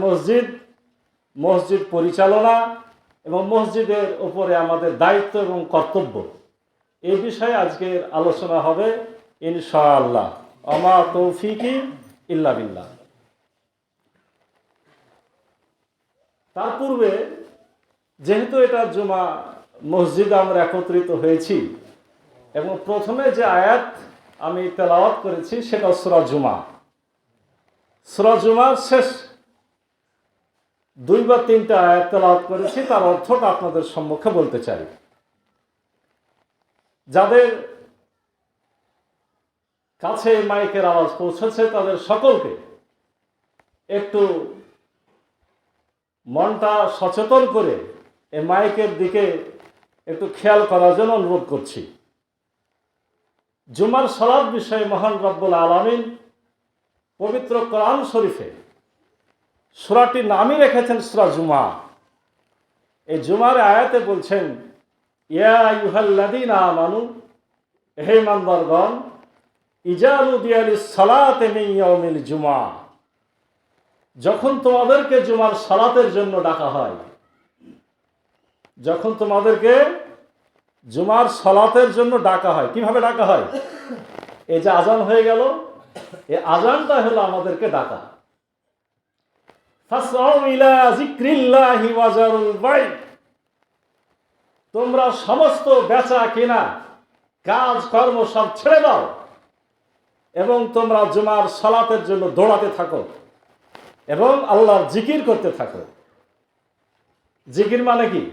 মসজিদ, মসজিদ পরিচালনা এবং মসজিদের উপরে আমাদের দায়িত্ব এবং কর্তব্য, এই বিষয়ে আজকের আলোচনা হবে ইনশাআল্লাহ। আমা তৌফিকি ইল্লা বিল্লাহ। তার পূর্বে যেহেতু এটা জুমা মসজিদে আমরা একত্রিত হয়েছি এবং প্রথমে যে আয়াত আমি তেলাওয়াত করেছি সেটা সূরা জুমা। সূরা জুমার শেষ 2 বা 3টা আয়াত তেলাওয়াত করেছি, তার অর্থটা আপনাদের সম্মুখে বলতে চাই। যাদের কাছে মাইকের আওয়াজ পৌঁছেছে তাদের সকলকে একটু মনটা সচেতন করে এই মাইকের দিকে একটু খেয়াল করার জন্য অনুরোধ করছি। জুমার সালাত বিষয়ে মহান রব্বুল আলামিন পবিত্র কোরআন শরীফে সূরাটির নামই রেখেছেন সূরা জুমা। এই জুমার আয়াতে বলছেন, ইয়া আইয়ুহাল্লাযীনা আমানু, হে ইমানদারগণ, ইযা নুদিয়া লিস-সালাতি মিন ইয়াউমিল জুমআ, যখন তোমাদেরকে জুমার সালাতের জন্য ডাকা হয়, যখন তোমাদেরকে জুমার সালাতের জন্য ডাকা হয়। কিভাবে ডাকা হয়? এই যে আজান হয়ে গেল, এই আজানটা হলো আমাদেরকে ডাকা। ফাসআউ ইলা যিকরিল্লাহি ওয়া যারুল বাই', তোমরা সমস্ত বেচা কেনা কাজ কর্ম সব ছেড়ে দাও এবং তোমরা জুমার সালাতের জন্য দৌড়াতে থাকো এবং আল্লাহর জিকির করতে থাকো। জিকির মানে কি?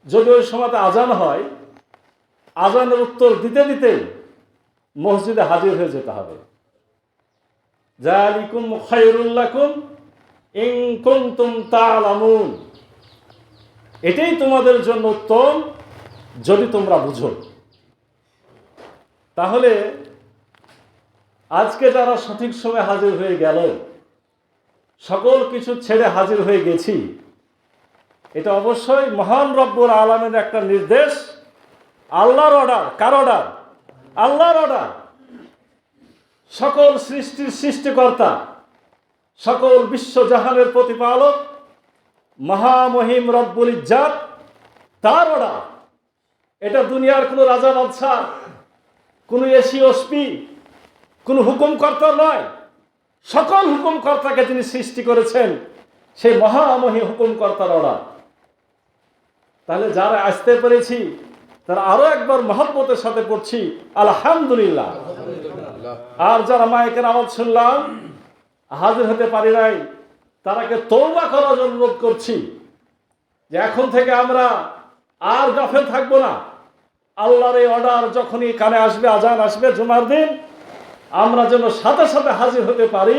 যদি ওই সময়তে আজান হয়, আজানের উত্তর দিতে দিতে মসজিদে হাজির হয়ে যেতে হবে। যালিকুম খায়রুল লাকুম ইন কুনতুম তা'লামুন, এটাই তোমাদের জন্য উত্তম যদি তোমরা বুঝো। তাহলে আজকে যারা সঠিক সময়ে হাজির হয়ে গেল, সকল কিছু ছেড়ে হাজির হয়ে গেছি, এটা অবশ্যই মহান রব্বুল আলামিনের একটা নির্দেশ, আল্লাহর অর্ডার। কার অর্ডার? আল্লাহর অর্ডার। সকল সৃষ্টির সৃষ্টিকর্তা, সকল বিশ্বজাহানের প্রতিপালক মহামহিম রব্বুল ইজ্জাত, তার অর্ডার। এটা দুনিয়ার কোনো রাজা বাদশা, কোনো এসি ওসপি, কোনো হুকুমকর্তা নয়। সকল হুকুমকর্তাকে তিনি সৃষ্টি করেছেন সেই মহামহিম হুকুমকর্তার অর্ডার। তাহলে যারা আসতে পেরেছি তারা আরো একবার মহব্বতের সাথে পড়ছি আলহামদুলিল্লাহ। আর যারা মাইকের আওয়াজ শুনলাম হাজির হতে পারি নাই, তারাকে তওবা করার জন্য অনুরোধ করছি যে এখন থেকে আমরা আর গাফেল থাকবো না। আল্লাহর এই অর্ডার যখনই কানে আসবে, আজান আসবে জুমার দিন, আমরা যেন সাথে সাথে হাজির হতে পারি,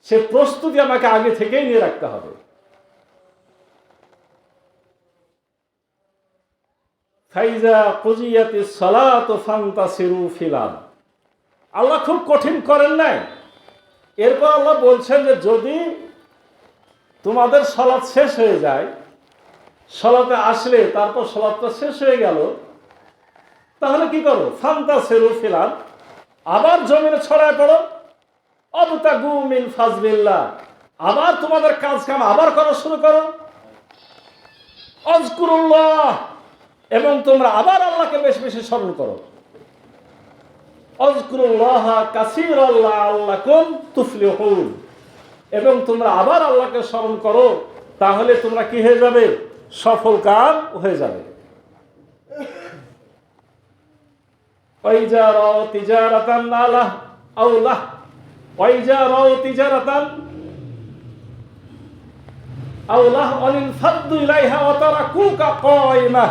সে প্রস্তুতি আমাকে আগে থেকেই নিয়ে রাখতে হবে। ফাইজা কুজিয়াতিস সালাতু ফান্তাসিরু ফিল আরদ, আল্লাহ খুব কঠিন করেন নাই। এরপর আল্লাহ বলছেন যে যদি তোমাদের সালাত শেষ হয়ে যায়, সালাতে আসলে তারপর সালাতটা শেষ হয়ে গেল, তাহলে কি করো? ফান্তাসিরু ফিল আরদ, আবার জমিনে ছড়ায় পড়ো। অবতাগু মিন ফাজলিল্লাহ, আবার তোমাদের কাজ কাম আবার করা শুরু করো। আযকুরুল্লাহ, এবং তোমরা আবার আল্লাহকে বেশি বেশি স্মরণ করো। আযকুরুল্লাহ কাসীরান লাআল্লাকুম তুফলিহুন, এবং তোমরা আবার আল্লাহকে স্মরণ করো, তাহলে তোমরা কি হয়ে যাবে? সফল কাম হয়ে যাবে। ওয়াইজা রাও তিজারাতান আলাহ আওলাহ, ওয়াইজা রাও তিজারাতান আওলাহ আলিল ফাদু ইলাইহা ওয়া তারাকুকা কায়িমা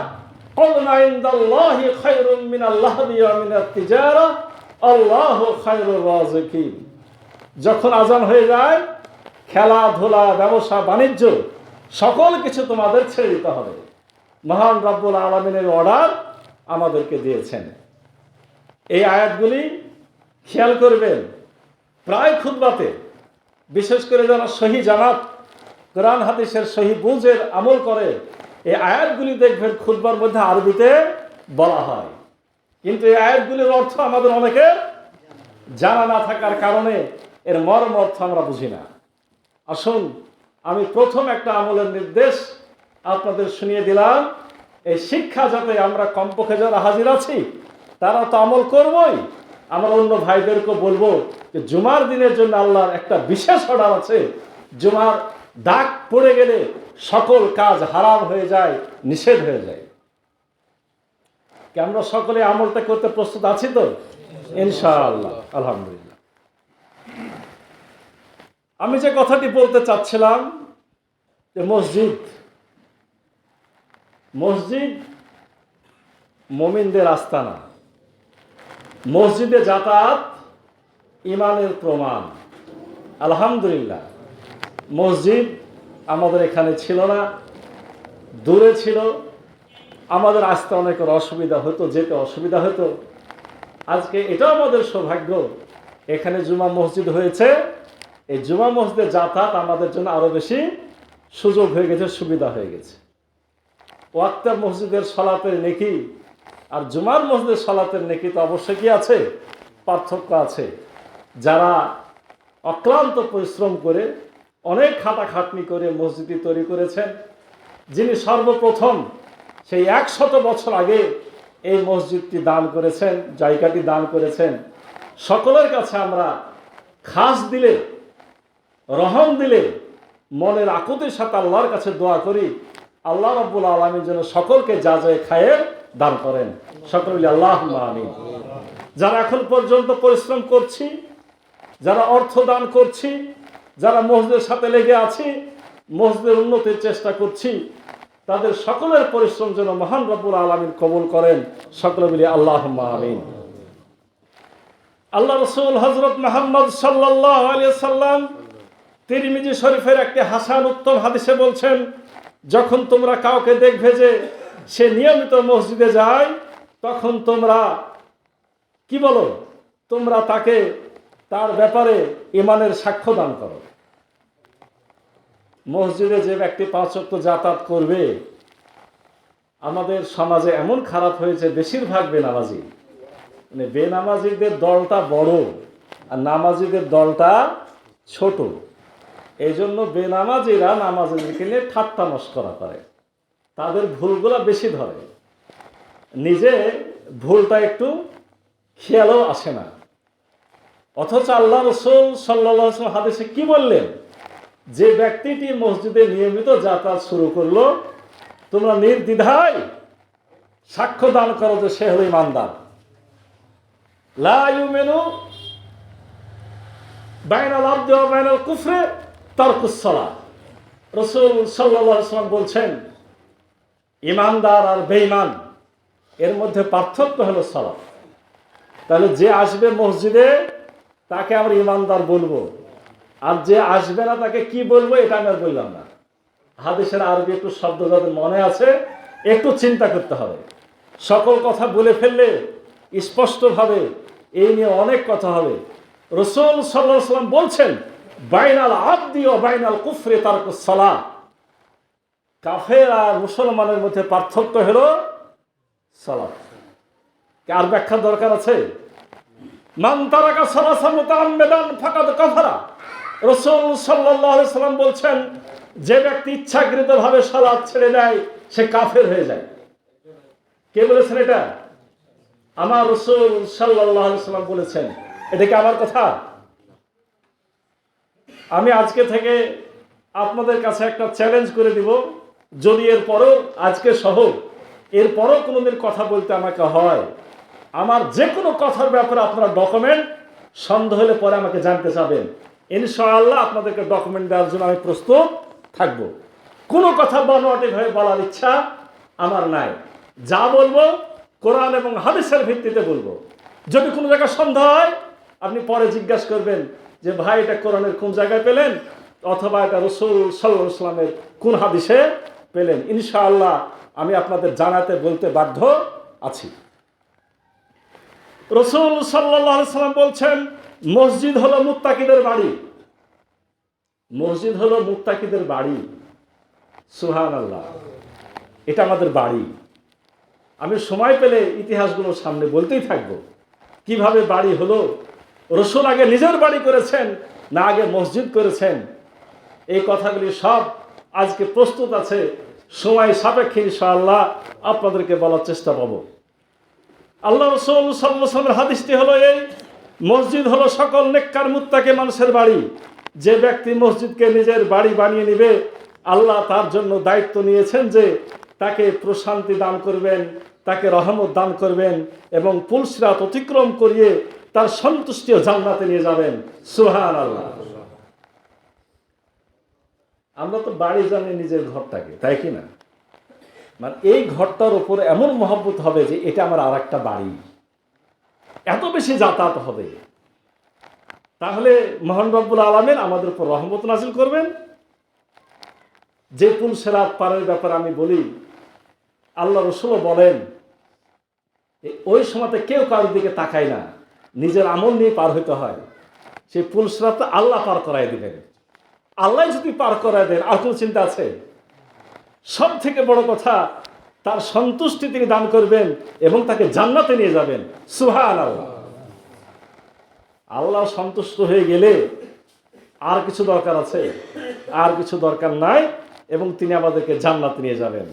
কুলনা ইনদাল্লাহি খায়রুম মিনাল লাহবি ওয়া মিনাত তিজারা আল্লাহু খায়রুর রাযিকিন। যখন আজান হয়ে যায়, খেলাধুলা, ব্যবসা বাণিজ্য সকল কিছু তোমাদের ছেড়ে দিতে হবে। মহান রব্বুল আলামিনের অর্ডার আমাদেরকে দিয়েছেন। এই আয়াতগুলি খেয়াল করবেন। প্রায় খুতবাতে, বিশেষ করে যারা সহি জানাত, কোরআন হাদিসের সহি বুঝের আমল করে, এই আয়াতগুলি দেখবেন খুতবার মধ্যে আরবিতে বলা হয়, কিন্তু এই আয়াতগুলির অর্থ আমাদের অনেকে জানা না থাকার কারণে এর মর্ম অর্থ আমরা বুঝি না। আসুন আমি প্রথম একটা আমলের নির্দেশ আপনাদের শুনিয়ে দিলাম। এই শিক্ষা যাতে আমরা কমপক্ষে যারা হাজির আছি তারা তো আমল করবই, আমরা অন্য ভাইদেরকে বলবো যে জুমার দিনের জন্য আল্লাহর একটা বিশেষ অর্ডার আছে। জুমার ডাক পড়ে গেলে সকল কাজ হারাম হয়ে যায়, নিষেধ হয়ে যায়। কি আমরা সকলে আমলটা করতে প্রস্তুত আছি তো? ইনশাআল্লাহ, আলহামদুলিল্লাহ। আমি যে কথাটি বলতে চাচ্ছিলাম যে মসজিদ মুমিনদের আস্তানা, মসজিদে যাতায়াত ইমানের প্রমাণ। আলহামদুলিল্লাহ, মসজিদ আমাদের এখানে ছিল না, দূরে ছিল, আমাদের আসতে অনেকের অসুবিধা হতো, যেতে অসুবিধা হতো। আজকে এটাও আমাদের সৌভাগ্য, এখানে জুমা মসজিদ হয়েছে। এই জুমা মসজিদে যাতায়াত আমাদের জন্য আরো বেশি সুযোগ হয়ে গেছে, সুবিধা হয়ে গেছে। ওয়াক্তের মসজিদের সলাতের নেকি আর জুমার মসজিদের সলাতের নেকি তো অবশ্যই কি আছে, পার্থক্য আছে। যারা অক্লান্ত পরিশ্রম করে অনেক খাটাখাটনি করে মসজিদটি তৈরি করেছেন, যিনি সর্বপ্রথম সেই 100 বছর আগে এই মসজিদটি দান করেছেন, জায়গাটি দান করেছেন, সকলের কাছে আমরা খাস দিলে, রহম দিলে, মনের আকুতির সাথে আল্লাহর কাছে দোয়া করি আল্লাহ রাব্বুল আলামিন যেন সকলকে যা যায় খায়ের দান করেন। সকলে বলি আল্লাহুম্মা আমিন। যারা এখন পর্যন্ত পরিশ্রম করছি, যারা অর্থ দান করছি, যারা মসজিদের সাথে লেগে আছি, মসজিদের উন্নতির চেষ্টা করছি, তাদের সকলের পরিশ্রম যেন মহান রব্বুল আলামিন কবুল করেন। সকলে বলি আল্লাহুম্মা আমিন। আল্লাহ রাসূল হযরত মুহাম্মদ সাল্লাল্লাহু আলাইহি সাল্লাম তিরমিজি শরীফের একটি হাসান উত্তম হাদিসে বলছেন, যখন তোমরা কাউকে দেখবে যে সে নিয়মিত মসজিদে যায়, তখন তোমরা কি বলো? তোমরা তাকে তার ব্যাপারে ঈমানের সাক্ষ্য দান করো। মসজিদে যে ব্যক্তি 5 ওয়াক্ত যাতায়াত করবে, আমাদের সমাজে এমন খারাপ হয়েছে বেশিরভাগ বেনামাজি, মানে বেনামাজিদের দলটা বড় আর নামাজিদের দলটা ছোট। এই জন্য বেনামাজিরা নামাজিদেরকে নিয়ে ঠাট্টা মশকরা করে, তাদের ভুলগুলা বেশি ধরে, নিজে ভুলটা একটু খেয়ালও আসে না। অথচ আল্লাহ রাসূল সাল্লাল্লাহু আলাইহি ওয়াসাল্লাম হাদিসে কি বললেন? যে ব্যক্তিটি মসজিদে নিয়মিত যাতায়াত শুরু করলো, তোমরা নির্দ্বিধায় সাক্ষ্য দান করো যে সে হলো ঈমানদার। লা ইউমিনু বাইনাল আবদি ওয়া বাইনাল কুফরি তারকুস সালাহ। রাসূল সাল্লাল্লাহু আলাইহি ওয়াসাল্লাম বলছেন, ঈমানদার আর বেঈমান এর মধ্যে পার্থক্য হলো সালাত। তাহলে যে আসবে মসজিদে তাকে আমরা ঈমানদার বলবো, আর যে আসবে না তাকে কি বলবো এটা আমি আর বললাম না। হাদিসের আরবি একটু শব্দ যাদের মনে আছে একটু চিন্তা করতে হবে। সকল কথা বলে ফেললে স্পষ্টভাবে এই নিয়ে অনেক কথা হবে। রাসূল সাল্লাল্লাহু আলাইহি ওয়াসাল্লাম বলছেন, বাইনাল আবদি ওয়া বাইনাল কুফরি তারকুস সালাহ। কাফের আর মুসলমানের মধ্যে পার্থক্য হলো সালাত। আর ব্যাখ্যা দরকার আছে? মান তারাকা সালাতা মুতাআম্মিদান ফাকাদ কাফারা। রাসূল সাল্লাল্লাহু আলাইহি ওয়াসাল্লাম বলছেন, যে ব্যক্তি ইচ্ছাকৃতভাবে সালাত ছেড়ে দেয় সে কাফের হয়ে যায়। কে বলেছেন এটা? আমার রাসূল সাল্লাল্লাহু আলাইহি ওয়াসাল্লাম বলেছেন। এটা কি আমার কথা? আমি আজকে থেকে আপনাদের কাছে একটা চ্যালেঞ্জ করে দিব, যদি এরপরও আজকে সহ এরপরও কোনোদিন কথা বলতে আমাকে হয়, আমার যে কোনো কথার ব্যাপারে আপনারা ডকুমেন্ট সন্দেহ হলে পরে আমাকে জানতে চাবেন। ইনশাআল্লাহ আপনাদেরকে ডকুমেন্ট দেওয়ার জন্য আমি প্রস্তুত থাকব। কোনো কথা বানোয়াটিভাবে বলার ইচ্ছা আমার নাই। যা বলবো কোরআন এবং হাদিসের ভিত্তিতে বলবো। যদি কোনো জায়গায় সন্দেহ হয় আপনি পরে জিজ্ঞাসা করবেন যে ভাই এটা কোরআনের কোন জায়গায় পেলেন, অথবা এটা রাসূল সাল্লাল্লাহু আলাইহি ওয়াসাল্লামের কোন হাদিসে পেলেন। ইনশাআল্লাহ আমি আপনাদের জানাতে বলতে বাধ্য আছি। রাসূল সাল্লাল্লাহু আলাইহি ওয়াসাল্লাম বলছেন, মসজিদ হলো মুত্তাকিদের বাড়ি। মসজিদ হলো মুত্তাকিদের বাড়ি। সুবহানাল্লাহ, এটা আমাদের বাড়ি। আমি সময় পেলে ইতিহাসগুলো সামনে বলতেই থাকবো কিভাবে বাড়ি হলো। রাসূল আগে নিজের বাড়ি করেছেন না আগে মসজিদ করেছেন, এই কথাগুলি সব আজকে প্রস্তুত আছে, সময় সাপেক্ষে ইনশাআল্লাহ আপনাদেরকে বলার চেষ্টা করব। আল্লাহ রাসূল সাল্লাল্লাহু আলাইহি ওয়াসাল্লামের হাদিসটি হলো এই, মসজিদ হলো সকল নেককার মুত্তাকি মানুষের বাড়ি। যে ব্যক্তি মসজিদকে নিজের বাড়ি বানিয়ে নেবে, আল্লাহ তার জন্য দায়িত্ব নিয়েছেন যে তাকে প্রশান্তি দান করবেন, তাকে রহমত দান করবেন এবং পুলসিরাত অতিক্রম করিয়ে তার সন্তুষ্টি ও জান্নাতে নিয়ে যাবেন। সুবহানাল্লাহ। আমরা তো বাড়ি জানি নিজের ঘরটাকে, তাই কি না? মানে এই ঘরটার উপর এমন মহব্বত হবে যে এটা আমার আর একটা বাড়ি, এত বেশি যাতায়াত হবে। তাহলে মহান রব্বুল আলামিন আমাদের উপর রহমত নাজিল করবেন। যে পুলসিরাত পারের ব্যাপারে আমি বলি, আল্লাহ রাসূল বলেন ওই সময়তে কেউ কারোর দিকে তাকায় না, নিজের আমল নিয়ে পার হইতে হয়। সেই পুলসিরাত আল্লাহ পার করাই দিবেন। আল্লাহ যদি পার করায় দেন আর কোনো চিন্তা আছে? সব থেকে বড় কথা, তার সন্তুষ্টি তিনি দান করবেন এবং তাকে জান্নাতে নিয়ে যাবেন। সুবহানাল্লাহ। আল্লাহ সন্তুষ্ট হয়ে গেলে আর কিছু দরকার আছে? আর কিছু দরকার নাই, এবং তিনি আমাদেরকে জান্নাতে নিয়ে যাবেন।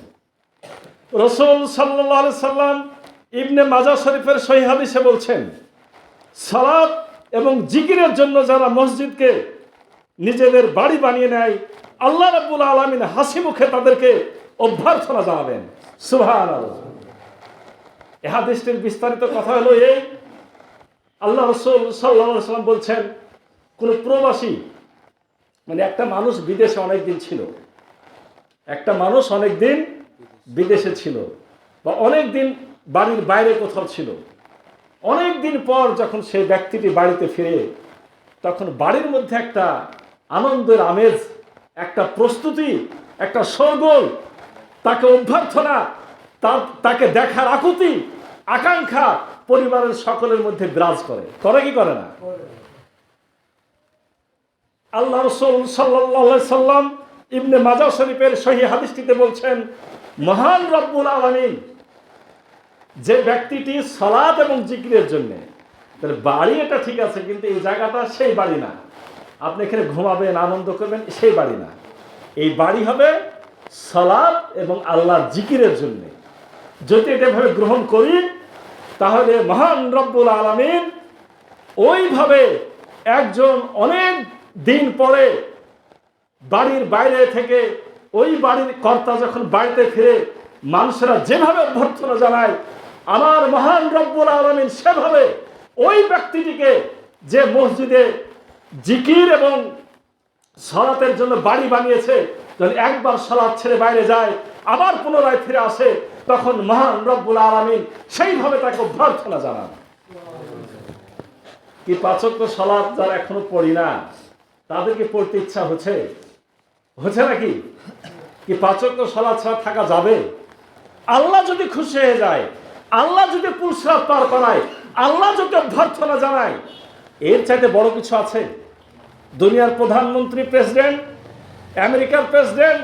রাসূল সাল্লাল্লাহু আলাইহি সাল্লাম ইবনে মাজাহ শরীফের সহিহ হাদিসে বলছেন, সালাত এবং জিকিরের জন্য যারা মসজিদকে নিজেদের বাড়ি বানিয়ে নেয়, আল্লাহ রাব্বুল আলামিন হাসি মুখে তাদেরকে অভ্যর্থনা জানাবেন। সুবহানাল্লাহ। এই হাদিসটির বিস্তারিত কথা হলো এই, আল্লাহ রাসূল সাল্লাল্লাহু আলাইহি সাল্লাম বলছেন, কোন প্রবাসী, মানে একটা মানুষ বিদেশে অনেকদিন ছিল, একটা মানুষ অনেকদিন বিদেশে ছিল বা অনেকদিন বাড়ির বাইরে কোথাও ছিল, অনেকদিন পর যখন সেই ব্যক্তিটি বাড়িতে ফিরে, তখন বাড়ির মধ্যে একটা আনন্দের আমেজ, একটা প্রস্তুতি, একটা শোরগোল, তাকে অভ্যর্থনা, তাকে দেখার আকুতি, আকাঙ্ক্ষা পরিবারের সকলের মধ্যে বিরাজ করে। করে কি করে না? আল্লাহ রাসূল সাল্লাল্লাহু আলাইহি সাল্লাম ইবনে মাজাহ শরীফের সহিহ হাদিসটিতে বলছেন, মহান রব্বুল আলামিন যে ব্যক্তিটি সালাত এবং জিকিরের জন্য, তাহলে বাড়ি এটা ঠিক আছে, কিন্তু এই জায়গাটা সেই বাড়ি না। আপনি এখানে ঘুমাবেন, আনন্দ করবেন, সেই বাড়ি না। এই বাড়ি হবে সালাত এবং আল্লাহর জিকিরের জন্য। যদি এটা ভাবে গ্রহণ করি, তাহলে মহান রব্বুল আলামিন ওইভাবে একজন অনেক দিন পরে বাড়ির বাইরে থেকে ওই বাড়ির কর্তা যখন বাড়িতে ফিরে মানুষেরা যেভাবে অভ্যর্থনা জানায়, আমার মহান রব্বুল আলামিন সেভাবে ওই ব্যক্তিটিকে, যে মসজিদে জিকির এবং সালাতের জন্য বাড়ি বানিয়েছে, যখন একবার সালাত ছেড়ে বাইরে যায় আবার পুনরায় ফিরে আসে, তখন মহান রব্বুল আলামিন সেইভাবে তাকে অভ্যর্থনা জানান। কি পাঁচ ওয়াক্ত সালাত যারা এখনো পড়ি না, তাদেরকে পড়তে ইচ্ছা হচ্ছে নাকি? কি পাঁচ ওয়াক্ত সালাত ছাড়া থাকা যাবে? আল্লাহ যদি খুশি হয়ে যায়, আল্লাহ যদি পুলসিরাত পার করায়, আল্লাহ যদি অভ্যর্থনা জানায়, এর চাইতে বড় কিছু আছে? দুনিয়ার প্রধানমন্ত্রী, প্রেসিডেন্ট, আমেরিকার প্রেসিডেন্ট,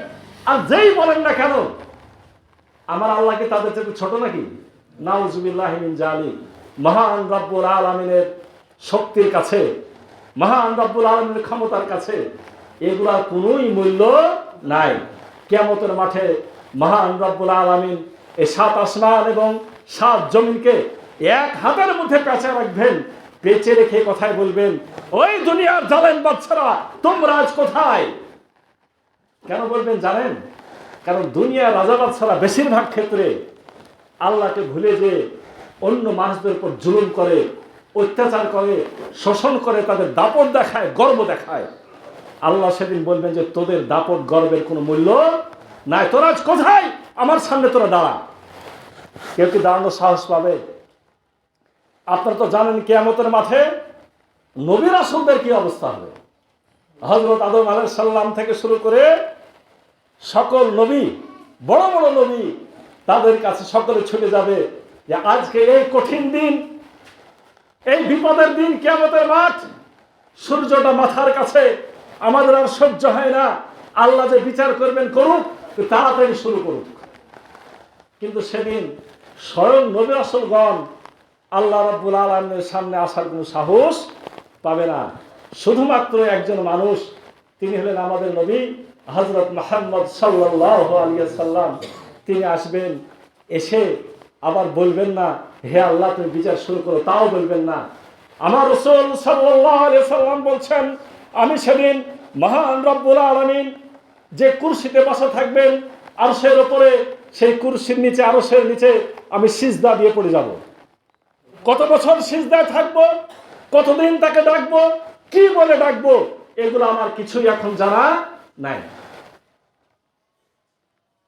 আর যেই বলেন না কেন, আমার আল্লাহ কি তাদের চাইতে ছোট নাকি? নাউজুবিল্লাহি মিন যালিক। মহান রব্বুল আলামিনের শক্তির কাছে, মহান রব্বুল আলামিনের ক্ষমতার কাছে এগুলার কোনোই মূল্য নাই। কিয়ামতের মাঠে মহান রব্বুল আলামিন এই সাত আসমান এবং সাত জমিনকে এক হাতের মধ্যে পেঁচে রাখবেন। পেঁচে রেখে কথায় বলবেন, ওই দুনিয়ার জালেম বাদশারা, তোমরা আজ কোথায়? কেন বলবেন জানেন? কারণ দুনিয়ার রাজা বাদশারা বেশিরভাগ ক্ষেত্রে আল্লাহকে ভুলে যে অন্য মানুষদের উপর জুলুম করে, অত্যাচার করে, শোষণ করে, তাদের দাপট দেখায়, গর্ব দেখায়। আল্লাহ সেদিন বলবেন যে তোদের দাপট গর্বের কোনো মূল্য নাই, তোরা আজ কোথায়? আমার সামনে তোরা দাঁড়া। কেউ কি দাঁড়ানোর সাহস পাবে? আপনারা তো জানেন কিয়ামতের মাঠে নবী রাসূলদের কি অবস্থা হবে। হযরত আদম আলাইহিস সালাম থেকে শুরু করে সকল নবী, বড় বড় নবী, তাদের কাছে সকলে ছুটে যাবে যে আজকে এই কঠিন দিন, এই বিপদের দিন, কিয়ামতের মাঠ, সূর্যটা মাথার কাছে, আমাদের আর সহ্য হয় না। আল্লাহ যে বিচার করবেন করুক, তাড়াতাড়ি শুরু করুক। কিন্তু সেদিন স্বয়ং নবী রাসূলগণ আল্লাহ রাব্বুল আলামিনের সামনে আসার কোনো সাহস পাবে না। শুধুমাত্র একজন মানুষ, তিনি হলেন আমাদের নবী হযরত মুহাম্মদ সাল্লাল্লাহু আলাইহি ওয়াসাল্লাম। তিনি আসবেন, এসে আবার বলবেন না হে আল্লাহ তুমি বিচার শুরু করো, তাও বলবেন না। আমার রাসূল সাল্লাল্লাহু আলাইহি ওয়াসাল্লাম বলছেন, আমি সেদিন মহান রব্বুল আলামিন যে কুরসিতে বসা থাকবেন আরশের উপরে, সেই কুরসির নিচে, আরশের নিচে আমি সিজদা দিয়ে পড়ে যাব। কত বছর সিজদায় থাকবো, কতদিন তাকে ডাকবো, কি বলে ডাকবো, এগুলো আমার কিছুই এখন জানা নাই।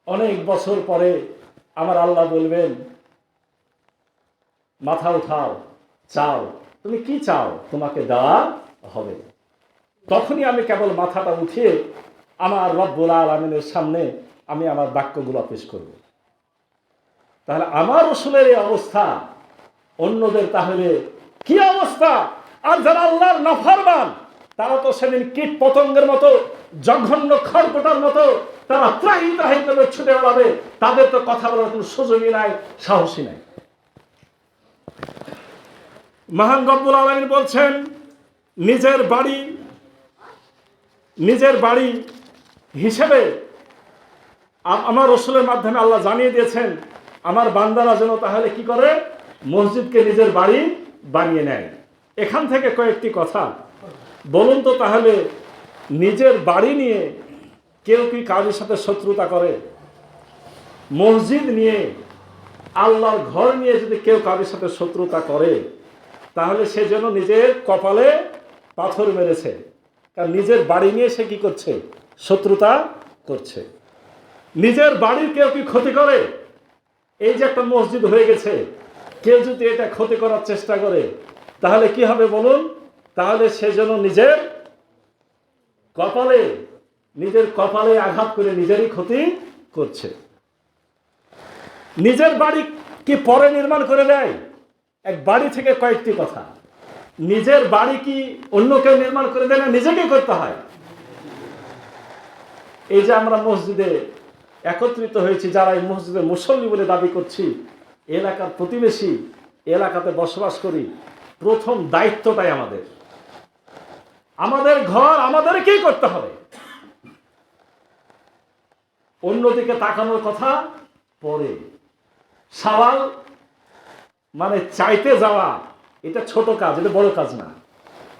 অনেক বছর পরে আমার আল্লাহ বলবেন মাথা উঠাও, চাও, তুমি কি চাও, তোমাকে দেওয়া হবে। তখনই আমি কেবল মাথাটা উঠিয়ে আমার রব্বুল আলামিনের সামনে আমি আমার বাক্যগুলো পেশ করব। তাহলে আমার রাসূলের এই অবস্থা, অন্যদের তাহলে কি অবস্থা? আর যারা আল্লাহর নাফরমান তারা তো সেদিন কীট পতঙ্গের মতো, জঘন্য খড়কুটার মতো তারা ত্রাহি ত্রাহি করে ছুটে বেড়াবে। তাদের তো কথা বলার কোনো সুযোগই নাই, সাহসী নাই। মহান রব্বুল আলামিন বলছেন, নিজের বাড়ি হিসেবে আমার রাসূলের মাধ্যমে আল্লাহ জানিয়ে দিয়েছেন আমার বান্দারা যেন তাহলে কি করে, মসজিদকে নিজের বাড়ি বানিয়ে নেয়। এখান থেকে কয়েকটি কথা বলুন তো, তাহলে নিজের বাড়ি নিয়ে কেউ কি কারোর সাথে শত্রুতা করে? মসজিদ নিয়ে, আল্লাহর ঘর নিয়ে যদি কেউ কারোর সাথে শত্রুতা করে, তাহলে সে যেন নিজের কপালে পাথর মেরেছে। কারণ নিজের বাড়ি নিয়ে সে কি করছে, শত্রুতা করছে। নিজের বাড়ির কেউ কি ক্ষতি করে? এই যে একটা মসজিদ হয়ে গেছে, কেউ যদি এটা ক্ষতি করার চেষ্টা করে তাহলে কি হবে বলুন? তাহলে সে যেন নিজের কপালে আঘাত করে নিজেরই ক্ষতি করছে। নিজের বাড়ি কি পরে নির্মাণ করে দেয়? এক বাড়ি থেকে কয়েকটি কথা। নিজের বাড়ি কি অন্য কেউ নির্মাণ করে দেয় না, নিজেকেই করতে হয়। এই যে আমরা মসজিদে একত্রিত হয়েছি, যারা এই মসজিদের মুসল্লি বলে দাবি করছি, এলাকার প্রতিবেশী, এলাকাতে বসবাস করি, প্রথম দায়িত্বটাই আমাদের ঘর আমাদেরকেই করতে হবে। অন্যদিকে তাকানোর কথা পরে। সওয়াল মানে চাইতে যাওয়া, এটা ছোট কাজ, এটা বড় কাজ না।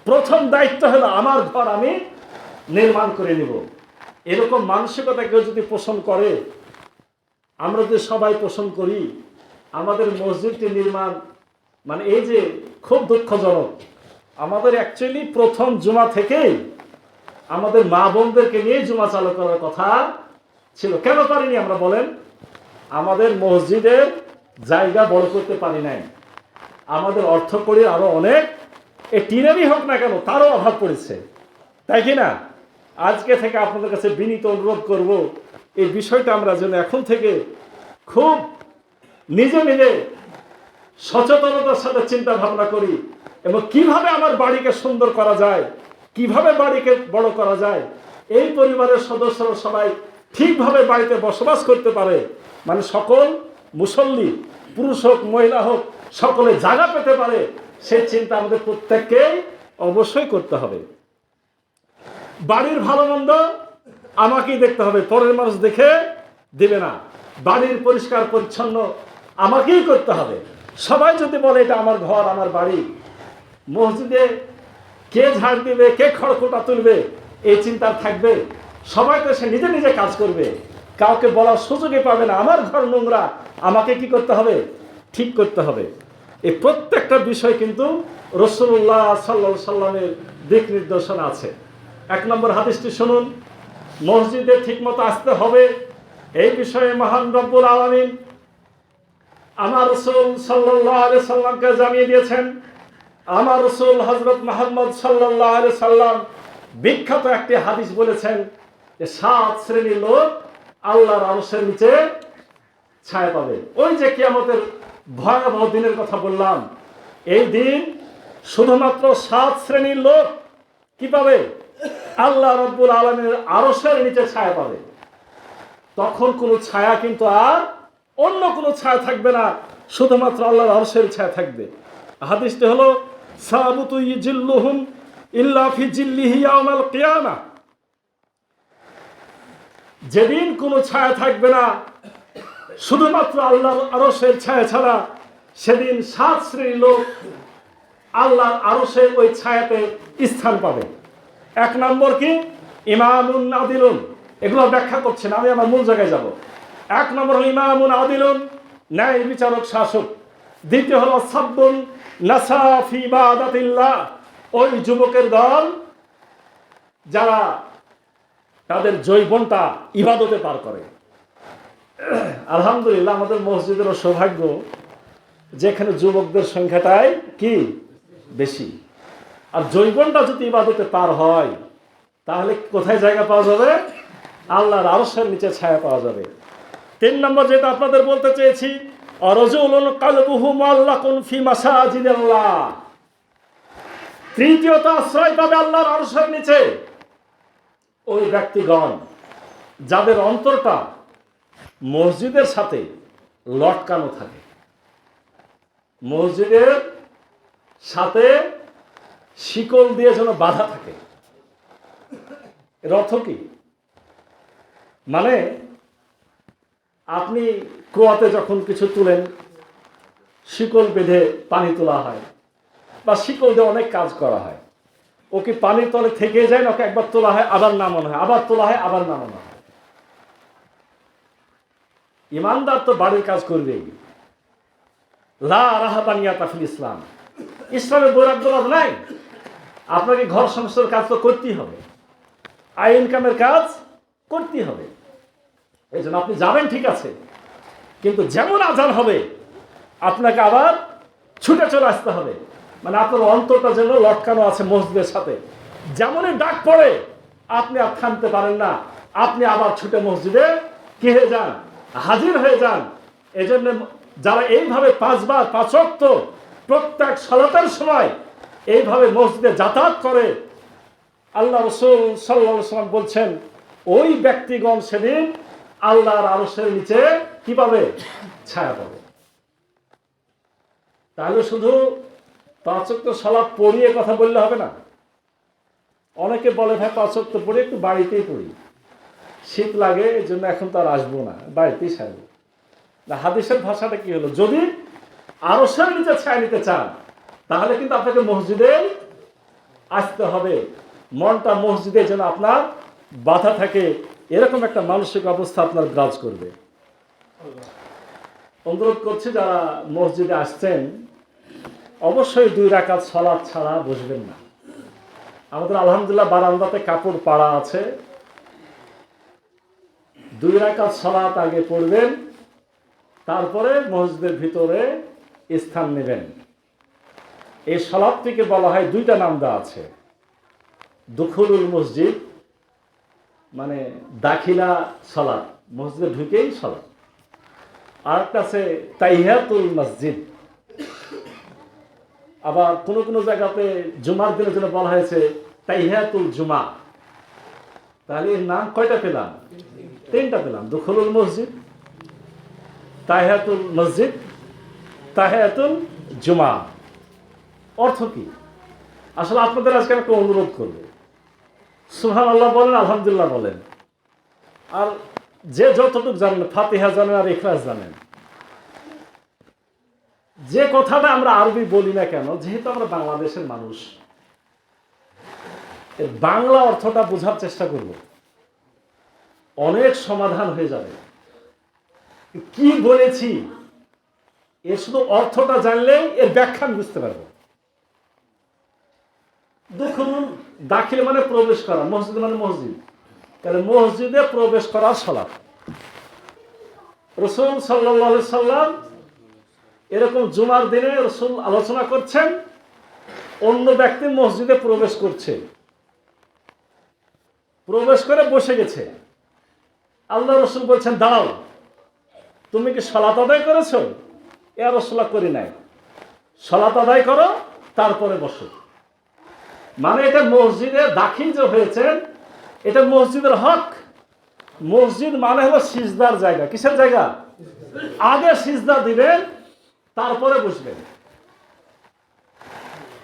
প্রথম দায়িত্ব হলো আমার ঘর আমি নির্মাণ করে নিব। এরকম মানসিকতা কেউ যদি পোষণ করে, আমরা যদি সবাই পোষণ করি, আমাদের মসজিদটি নির্মাণ মানে এই যে খুব দুঃখজনক, আমাদের অ্যাকচুয়ালি প্রথম জুমা থেকেই আমাদের মা বোনদেরকে নিয়ে জুমা চালু করার কথা ছিল। কেন পারিনি আমরা বলেন? আমাদের মসজিদের জায়গা বড় করতে পারি নাই, আমাদের অর্থ করি আরো অনেক, এই টিনেরই হোক না কেন তারও অভাব পড়েছে, তাই কি না? আজকে থেকে আপনাদের কাছে বিনীত অনুরোধ করব, এই বিষয়টা আমরা যেন এখন থেকে খুব নিজে নিজে সচেতনতার সাথে চিন্তা ভাবনা করি, এবং কিভাবে আমার বাড়িকে সুন্দর করা যায়, কিভাবে বাড়িকে বড় করা যায়, এই পরিবারের সদস্যরা সবাই ঠিকভাবে বাড়িতে বসবাস করতে পারে, মানে সকল মুসল্লি, পুরুষ হোক মহিলা হোক, সকলে জায়গা পেতে পারে, সেই চিন্তা আমাদের প্রত্যেককে অবশ্যই করতে হবে। বাড়ির ভালো মন্দ আমাকেই দেখতে হবে, পরের মানুষ দেখে দিবে না। বাড়ির পরিষ্কার পরিচ্ছন্ন আমাকেই করতে হবে। সবাই যদি বলে এটা আমার ঘর, আমার বাড়ি, মসজিদে কে ঝাড় দিবে, কে খড়কুটা তুলবে, এই চিন্তা থাকবে, সবাই তো সে নিজে নিজে কাজ করবে, কাউকে বলার সুযোগই পাবে না আমার ঘর নোংরা, আমাকে কি করতে হবে, ঠিক করতে হবে। এই প্রত্যেকটা বিষয় কিন্তু রাসূলুল্লাহ সাল্লাল্লাহু আলাইহি সাল্লামের দিক নির্দেশনা আছে। 1 নম্বর হাদিসটি শুনুন, মসজিদে ঠিকমতো আসতে হবে, এই বিষয়ে মহান রব্বুল আলামিন আমার রাসূল সাল্লাল্লাহু আলাইহি সাল্লামকে জানিয়ে দিয়েছেন। আমার রাসূল হযরত মুহাম্মদ সাল্লাল্লাহু আলাইহি সাল্লাম বিখ্যাত একটি হাদিস বলেছেন যে 7 শ্রেণীর লোক আল্লাহর আরশের নিচে ছায়া পাবে। ওই যে কিয়ামতের ভয়াবহ দিনের কথা বললাম, এই দিন শুধুমাত্র 7 শ্রেণীর লোক কি পাবে, আল্লাহ রাব্বুল আলামিনের আরশের নিচে ছায়া পাবে। তখন কোনো ছায়া কিন্তু আর অন্য কোনো ছায়া থাকবে না, শুধুমাত্র আল্লাহর আরশের ছায়া থাকবে। হাদিসটি হলো সাবুতু ইজিল্লুহুম ইল্লা ফি জিল্লিহি ইয়াউমাল কিয়ামা। যেদিন কোনো ছায়া থাকবে না, শুধুমাত্র আল্লাহর আরশের ছায়া ছাড়া, সেদিন 7 শ্রেণীর লোক আল্লাহর আরশের ওই ছায়াতে স্থান পাবে। 1 নম্বর কি? ইমামুন আদিলুন। এগুলো ব্যাখ্যা করছেন, আমি আমার মূল জায়গায় যাব। 1 নম্বর হল ইমামুন আদিলুন, ন্যায় বিচারক শাসক। দ্বিতীয় হলো সাব্বুন নাসা ফি ইবাদাতিল্লাহ, ওই যুবকের দল যারা তাদের যৌবনটা ইবাদতে পার করে। আলহামদুলিল্লাহ, আমাদের মসজিদেরও সৌভাগ্য যেখানে যুবকদের সংখ্যাটাই কি বেশি। আর যৌবনটা যদি ইবাদতে পার হয়, তাহলে কোথায় জায়গা পাওয়া যাবে? আল্লাহর আরশের নিচে ছায়া পাওয়া যাবে। 3 নম্বর যেটা আপনাদের বলতে চেয়েছি, রাজুলুন কালবুহু মুআল্লাকুন ফি মাসাজিদিল্লাহ। তৃতীয়ত আশ্রয় পাবে আল্লাহর আরশের নিচে ওই ব্যক্তিগণ যাদের অন্তরটা মসজিদের সাথে লটকানো থাকে। মসজিদের সাথে শিকল দিয়ে যেন বাঁধা থাকে। এর অর্থ কি? মানে আপনি কুয়াতে যখন কিছু তুলেন, শিকল বেঁধে পানি তোলা হয়, বা শিকল দিয়ে অনেক কাজ করা হয়। ওকে পানির তলে থেকে যায় না, ওকে একবার তোলা হয় আবার নামানো হয়, আবার তোলা হয় আবার নামানো হয়। ইমানদার তো বাড়ির কাজ করবেই। লা রাহাবানিয়াতা ফিল ইসলাম, ইসলামের বৈরাগ্যবাদ নাই। আপনাকে ঘর সংসারের কাজ তো করতেই হবে, আয় ইনকামের কাজ করতেই হবে। এই জন্য আপনি যাবেন ঠিক আছে, কিন্তু যেমন আজান হবে আপনাকে আবার ছুটে চলে আসতে হবে। মানে আপনার অন্তরটা যেন লটকানো আছে মসজিদের সাথে। যেমনই ডাক পড়ে আপনি আর থামতে পারেন না, আপনি আবার ছুটে মসজিদে কি হয়ে যান, হাজির হয়ে যান। এই জন্য যারা এইভাবে 5 বার 5 ওয়াক্ত প্রত্যেক সালাতের সময় এইভাবে মসজিদে যাতায়াত করে, আল্লাহ রাসূল সাল্লাল্লাহু আলাইহি ওয়াসাল্লাম বলছেন ওই ব্যক্তিগণ সেদিন আল্লাহর আরশের নিচে কি পাবে? ছায়া পাবে। তাহলে শুধু 5 ওয়াক্ত সালাত পড়িয়ে কথা বললে হবে না। অনেকে বলে ভাই 5 ওয়াক্ত পড়ি, একটু বাড়িতেই পড়ি, শীত লাগে এই জন্য এখন তো আর আসবো না, বাড়িতেই সারবো না। হাদিসের ভাষাটা কি হলো? যদি আরশের নিচে ছায়া নিতে চান তাহলে কিন্তু আপনাকে মসজিদে আসতে হবে। মনটা মসজিদে যেন আপনার বাধা থাকে, এরকম একটা মানসিক অবস্থা আপনার বিরাজ করবে। অনুরোধ করছি যারা মসজিদে আসছেন অবশ্যই 2 রাকাত সালাত ছাড়া বসবেন না। আমাদের আলহামদুলিল্লাহ বারান্দাতে কাপড় পাড়া আছে, 2 রাকাত সালাত আগে পড়বেন, তারপরে মসজিদের ভিতরে স্থান নেবেন। এই সালাতটিকে বলা হয়, 2টা নাম দেওয়া আছে। দুখুলুল মসজিদ মানে দাখিলা সালাত, মসজিদে ঢুকেই সালাত। আর একটা আছে তাহিয়াতুল মসজিদ। আবার কোনো কোনো জায়গাতে জুমার দিনের জন্য বলা হয়েছে তাহিয়াতুল জুমা। তাহলে এর নাম কয়টা পেলাম? 3টা পেলাম। দুখুলুল মসজিদ, তাহিয়াতুল মসজিদ, তাহিয়াতুল জুমা। অর্থ কি? আসলে আপনাদের আজকে একটা অনুরোধ করবো, সুবহানাল্লাহ বলেন, আলহামদুলিল্লাহ বলেন, আর যে যতটুকু জানেন, ফাতিহা জানেন আর ইখলাস জানেন। যে কথাটা আমরা আরবি বলি না কেন, যেহেতু আমরা বাংলাদেশের মানুষ, এর বাংলা অর্থটা বোঝার চেষ্টা করব, অনেক সমাধান হয়ে যাবে। কি বলেছি এর শুধু অর্থটা জানলেই এর ব্যাখ্যা আমি বুঝতে পারবো। দেখুন, দাখিল মানে প্রবেশ করা, মসজিদ মানে মসজিদ, তাহলে মসজিদে প্রবেশ করার সালাত। রাসূল সাল্লাল্লাহু আলাইহি সাল্লাম এরকম জুমার দিনে রাসূল আলোচনা করছেন, অন্য ব্যক্তি মসজিদে প্রবেশ করছে, প্রবেশ করে বসে গেছে। আল্লাহ রাসূল বলছেন, দাঁড়াও, তুমি কি সালাত আদায় করেছো? ইয়া রাসূলুল্লাহ, করি নাই। সালাত আদায় করো, তারপরে বসো। মানে এটা মসজিদে দাখিল যে হয়েছেন, এটা মসজিদের হক। মসজিদ মানে হলো সিজদার জায়গা। কিসের জায়গা? আগে সিজদা দিবেন, তারপরে বসবেন।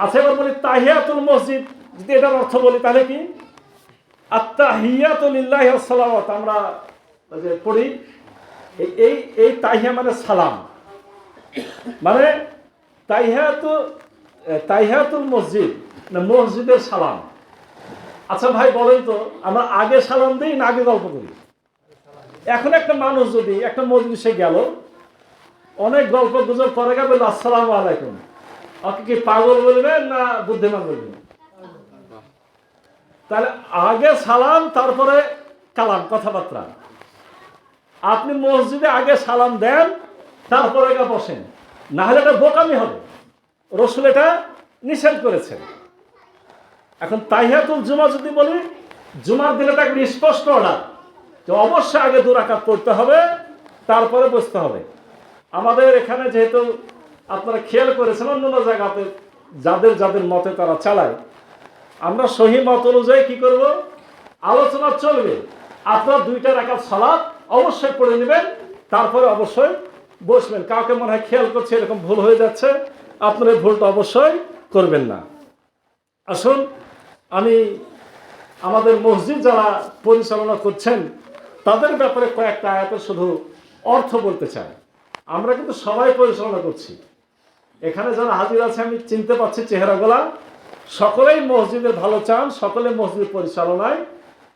আচ্ছা, এবার বলি তাহিয়াতুল মসজিদ, যদি এটার অর্থ বলি তাহলে কি? আত্তাহিয়াতু লিল্লাহি ওয়াস সালাওয়াত আমরা যে পড়ি, এই এই তাহিয়া মানে সালাম, মানে তাহিয়াতুল মসজিদ না মসজিদের সালাম। আচ্ছা ভাই বলেন তো, আমরা আগে সালাম দিই না আগে গল্প করি? এখন একটা মানুষ যদি একটা মজলিসে গেল, অনেক গল্প গুজব করে গেল, বলল আসসালামু আলাইকুম, ওকে কি পাগল বলবেন না বুদ্ধিমান বলবেন? তাহলে আগে সালাম তারপরে কালাম, কথাবার্তা। আপনি মসজিদে আগে সালাম দেন তারপরে বসেন, না হলে এটা বোকামি হবে। রসুল এটা নিষেধ করেছেন। এখন তাহিয়াতুল জুমা যদি বলি, জুমার দিনে এটা স্পষ্ট অর্ডার যে অবশ্যই আগে 2 রাকাত পড়তে হবে, তারপরে বসতে হবে। আমাদের এখানে যেহেতু আপনারা খেয়াল করেছেন, অন্য জায়গাতে যাদের যাদের মতে তারা চালায়, আমরা সহি মত অনুযায়ী কি করব, আলোচনা চলবে। আপনার 2টা রাকাত সালাত অবশ্যই পড়ে নেবেন, তারপরে অবশ্যই বসবেন। কাউকে মনে হয় খেয়াল করছে এরকম ভুল হয়ে যাচ্ছে, আপনার এই ভুলটা অবশ্যই করবেন না। আসুন, আমি আমাদের মসজিদ যারা পরিচালনা করছেন তাদের ব্যাপারে কয়েকটা আয়াতের শুধু অর্থ বলতে চাই। আমরা কিন্তু সবাই পরিচালনা করছি, এখানে যারা হাজির আছে আমি চিনতে পারছি চেহারাগুলা, সকলেই মসজিদের ভালো চান, সকলে মসজিদ পরিচালনায়